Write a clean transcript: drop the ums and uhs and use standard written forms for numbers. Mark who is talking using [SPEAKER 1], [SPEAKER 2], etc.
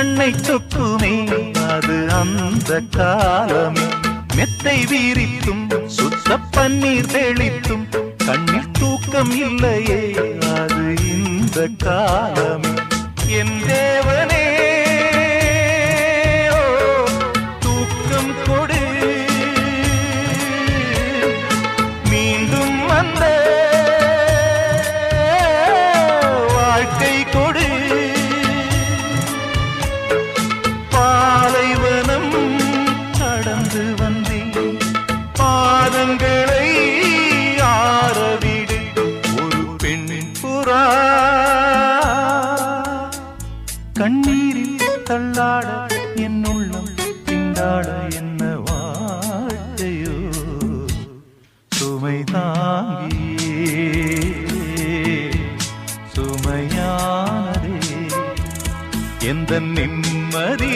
[SPEAKER 1] கண்ணை சொக்குமே அது அந்த காலமே. மெத்தை வீரித்தும் சுத்த பன்னீர் தெளித்தும் கண்ணில் தூக்கம் இல்லையே அது இந்த காலமே. என் தேவனே தூக்கம் கொடு, மீண்டும் வந்த வாழ்க்கை கொடு. பாலைவனம் கடந்து வந்தேன் பாதங்களை ஆரவிடு. ஒரு பெண் புறா கண்ணீரில் தள்ளாட என் உள்ளம் திண்டாட என்ன வாழ்க்கையோ சுமை தாங்கியே சுமையானதே எந்த நிம்மதி